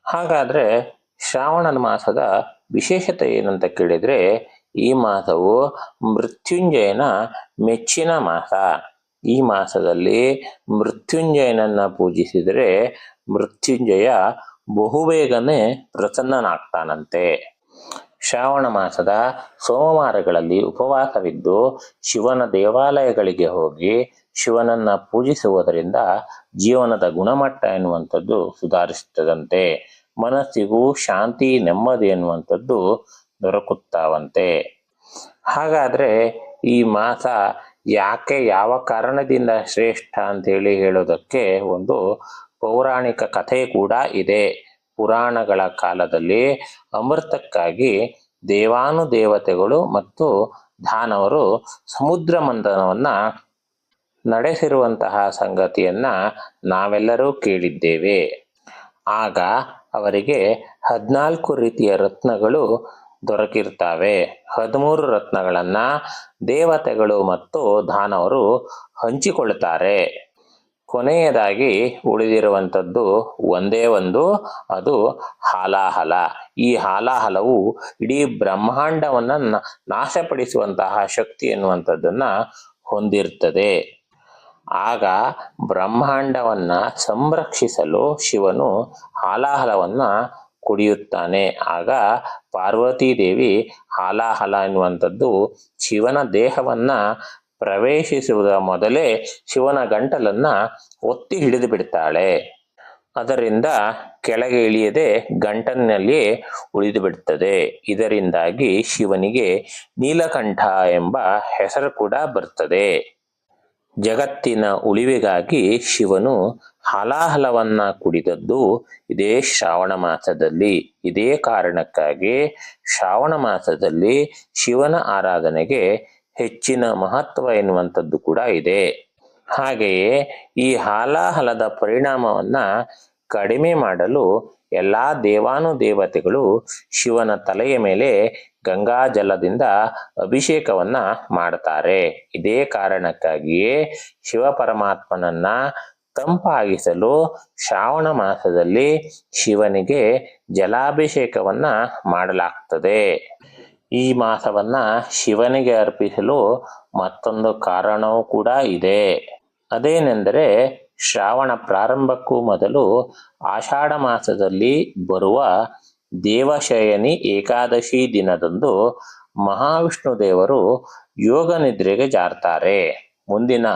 ಹಾಗಾದರೆ ಶ್ರಾವಣ ಮಾಸದ ವಿಶೇಷತೆ ಏನಂತ ಕೇಳಿದರೆ, ಈ ಮಾಸವು ಮೃತ್ಯುಂಜಯನ ಮೆಚ್ಚಿನ ಮಾಸ. ಈ ಮಾಸದಲ್ಲಿ ಮೃತ್ಯುಂಜಯನನ್ನು ಪೂಜಿಸಿದರೆ ಮೃತ್ಯುಂಜಯ ಬಹುಬೇಗನೆ ಪ್ರಸನ್ನನಾಗ್ತಾನಂತೆ. ಶ್ರಾವಣ ಮಾಸದ ಸೋಮವಾರಗಳಲ್ಲಿ ಉಪವಾಸವಿದ್ದು ಶಿವನ ದೇವಾಲಯಗಳಿಗೆ ಹೋಗಿ ಶಿವನನ್ನು ಪೂಜಿಸುವುದರಿಂದ ಜೀವನದ ಗುಣಮಟ್ಟ ಎನ್ನುವಂಥದ್ದು ಸುಧಾರಿಸುತ್ತದಂತೆ. ಮನಸ್ಸಿಗೂ ಶಾಂತಿ ನೆಮ್ಮದಿ ಎನ್ನುವಂಥದ್ದು ದೊರಕುತ್ತಾವಂತೆ. ಹಾಗಾದರೆ ಈ ಮಾಸ ಯಾಕೆ, ಯಾವ ಕಾರಣದಿಂದ ಶ್ರೇಷ್ಠ ಅಂತೇಳಿ ಹೇಳೋದಕ್ಕೆ ಒಂದು ಪೌರಾಣಿಕ ಕಥೆ ಕೂಡ ಇದೆ. ಪುರಾಣಗಳ ಕಾಲದಲ್ಲಿ ಅಮೃತಕ್ಕಾಗಿ ದೇವಾನುದೇವತೆಗಳು ಮತ್ತು ದಾನವರು ಸಮುದ್ರ ಮಂಥನವನ್ನು ನಡೆಸಿರುವಂತಹ ಸಂಗತಿಯನ್ನ ನಾವೆಲ್ಲರೂ ಕೇಳಿದ್ದೇವೆ. ಆಗ ಅವರಿಗೆ 14 ರೀತಿಯ ರತ್ನಗಳು ದೊರಕಿರ್ತವೆ. 13 ರತ್ನಗಳನ್ನು ದೇವತೆಗಳು ಮತ್ತು ದಾನವರು ಹಂಚಿಕೊಳ್ತಾರೆ. ಕೊನೆಯದಾಗಿ ಉಳಿದಿರುವಂಥದ್ದು ಒಂದೇ ಒಂದು, ಅದು ಹಾಲಾಹಲ. ಈ ಹಾಲಾಹಲವು ಇಡೀ ಬ್ರಹ್ಮಾಂಡವನ್ನು ನಾಶಪಡಿಸುವಂತಹ ಶಕ್ತಿ ಎನ್ನುವಂಥದ್ದನ್ನು ಹೊಂದಿರ್ತದೆ. ಆಗ ಬ್ರಹ್ಮಾಂಡವನ್ನು ಸಂರಕ್ಷಿಸಲು ಶಿವನು ಹಾಲಾಹಲವನ್ನು ಕುಡಿಯುತ್ತಾನೆ. ಆಗ ಪಾರ್ವತೀದೇವಿ ಹಾಲಾಹಲ ಎನ್ನುವಂಥದ್ದು ಶಿವನ ದೇಹವನ್ನು ಪ್ರವೇಶಿಸುವುದರ ಮೊದಲೇ ಶಿವನ ಗಂಟಲನ್ನು ಒತ್ತಿ ಹಿಡಿದು ಬಿಡ್ತಾಳೆ. ಅದರಿಂದ ಕೆಳಗೆ ಇಳಿಯದೆ ಗಂಟಲಿನಲ್ಲಿಯೇ ಉಳಿದು ಬಿಡ್ತದೆ. ಇದರಿಂದಾಗಿ ಶಿವನಿಗೆ ನೀಲಕಂಠ ಎಂಬ ಹೆಸರು ಕೂಡ ಬರ್ತದೆ. ಜಗತ್ತಿನ ಉಳಿವಿಗಾಗಿ ಶಿವನು ಹಾಲಾಹಲವನ್ನು ಕುಡಿದದ್ದು ಇದೇ ಶ್ರಾವಣ ಮಾಸದಲ್ಲಿ. ಇದೇ ಕಾರಣಕ್ಕಾಗಿ ಶ್ರಾವಣ ಮಾಸದಲ್ಲಿ ಶಿವನ ಆರಾಧನೆಗೆ ಹೆಚ್ಚಿನ ಮಹತ್ವ ಎನ್ನುವಂಥದ್ದು ಕೂಡ ಇದೆ. ಹಾಗೆಯೇ ಈ ಹಾಲಾಹಲದ ಪರಿಣಾಮವನ್ನು ಕಡಿಮೆ ಮಾಡಲು ಎಲ್ಲ ದೇವಾನುದೇವತೆಗಳು ಶಿವನ ತಲೆಯ ಮೇಲೆ ಗಂಗಾಜಲದಿಂದ ಅಭಿಷೇಕವನ್ನ ಮಾಡ್ತಾರೆ. ಇದೇ ಕಾರಣಕ್ಕಾಗಿಯೇ ಶಿವ ಪರಮಾತ್ಮನನ್ನ ತಂಪಾಗಿಸಲು ಶ್ರಾವಣ ಮಾಸದಲ್ಲಿ ಶಿವನಿಗೆ ಜಲಾಭಿಷೇಕವನ್ನ ಮಾಡಲಾಗ್ತದೆ. ಈ ಮಾಸವನ್ನ ಶಿವನಿಗೆ ಅರ್ಪಿಸಲು ಮತ್ತೊಂದು ಕಾರಣವೂ ಕೂಡ ಇದೆ. ಅದೇನೆಂದರೆ, ಶ್ರಾವಣ ಪ್ರಾರಂಭಕ್ಕೂ ಮೊದಲು ಆಷಾಢ ಮಾಸದಲ್ಲಿ ಬರುವ ದೇವಶಯನಿ ಏಕಾದಶಿ ದಿನದಂದು ಮಹಾವಿಷ್ಣು ದೇವರು ಯೋಗ ನಿದ್ರೆಗೆ ಜಾರ್ತಾರೆ. ಮುಂದಿನ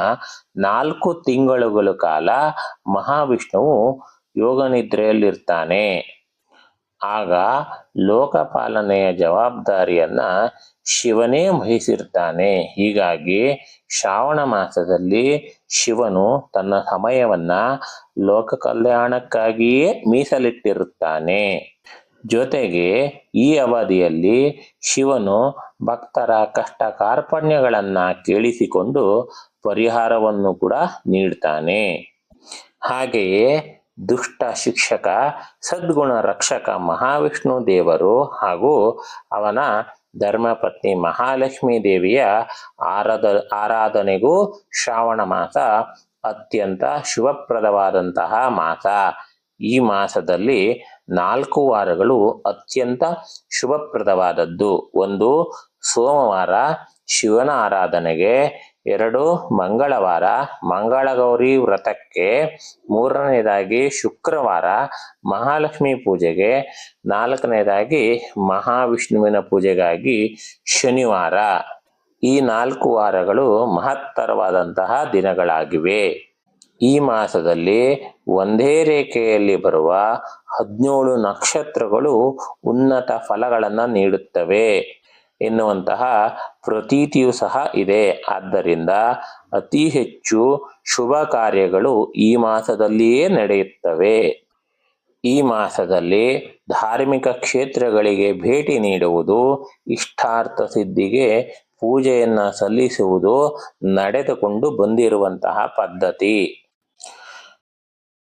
4 ತಿಂಗಳುಗಳ ಕಾಲ ಮಹಾವಿಷ್ಣುವು ಯೋಗ ನಿದ್ರೆಯಲ್ಲಿರ್ತಾನೆ. ಆಗ ಲೋಕಪಾಲನೆಯ ಜವಾಬ್ದಾರಿಯನ್ನ ಶಿವನೇ ವಹಿಸಿರ್ತಾನೆ. ಹೀಗಾಗಿ ಶ್ರಾವಣ ಮಾಸದಲ್ಲಿ ಶಿವನು ತನ್ನ ಸಮಯವನ್ನ ಲೋಕ ಕಲ್ಯಾಣಕ್ಕಾಗಿಯೇ ಮೀಸಲಿಟ್ಟಿರುತ್ತಾನೆ. ಜೊತೆಗೆ ಈ ಅವಧಿಯಲ್ಲಿ ಶಿವನು ಭಕ್ತರ ಕಷ್ಟ ಕಾರ್ಪಣ್ಯಗಳನ್ನ ಕೇಳಿಸಿಕೊಂಡು ಪರಿಹಾರವನ್ನು ಕೂಡ ನೀಡ್ತಾನೆ. ಹಾಗೆಯೇ ದುಷ್ಟ ಶಿಕ್ಷಕ ಸದ್ಗುಣ ರಕ್ಷಕ ಮಹಾವಿಷ್ಣು ದೇವರು ಹಾಗೂ ಅವನ ಧರ್ಮಪತ್ನಿ ಮಹಾಲಕ್ಷ್ಮೀ ದೇವಿಯ ಆರಾಧನೆಗೂ ಶ್ರಾವಣ ಮಾಸ ಅತ್ಯಂತ ಶುಭಪ್ರದವಾದಂತಹ ಮಾಸ. ಈ ಮಾಸದಲ್ಲಿ 4 ವಾರಗಳು ಅತ್ಯಂತ ಶುಭಪ್ರದವಾದದ್ದು. 1 ಸೋಮವಾರ ಶಿವನ ಆರಾಧನೆಗೆ, 2 ಮಂಗಳವಾರ ಮಂಗಳಗೌರಿ ವ್ರತಕ್ಕೆ, 3ನೇದಾಗಿ ಶುಕ್ರವಾರ ಮಹಾಲಕ್ಷ್ಮಿ ಪೂಜೆಗೆ, 4ನೇದಾಗಿ ಮಹಾವಿಷ್ಣುವಿನ ಪೂಜೆಗಾಗಿ ಶನಿವಾರ. ಈ 4 ವಾರಗಳು ಮಹತ್ತರವಾದಂತಹ ದಿನಗಳಾಗಿವೆ. ಈ ಮಾಸದಲ್ಲಿ ಒಂದೇ ರೇಖೆಯಲ್ಲಿ ಬರುವ 17 ನಕ್ಷತ್ರಗಳು ಉನ್ನತ ಫಲಗಳನ್ನು ನೀಡುತ್ತವೆ ಎನ್ನುವಂತಹ ಪ್ರತೀತಿಯೂ ಸಹ ಇದೆ. ಆದ್ದರಿಂದ ಅತಿ ಹೆಚ್ಚು ಶುಭ ಕಾರ್ಯಗಳು ಈ ಮಾಸದಲ್ಲಿಯೇ ನಡೆಯುತ್ತವೆ. ಈ ಮಾಸದಲ್ಲಿ ಧಾರ್ಮಿಕ ಕ್ಷೇತ್ರಗಳಿಗೆ ಭೇಟಿ ನೀಡುವುದು, ಇಷ್ಟಾರ್ಥ ಸಿದ್ಧಿಗೆ ಪೂಜೆಯನ್ನು ಸಲ್ಲಿಸುವುದು ನಡೆದುಕೊಂಡು ಬಂದಿರುವಂತಹ ಪದ್ಧತಿ.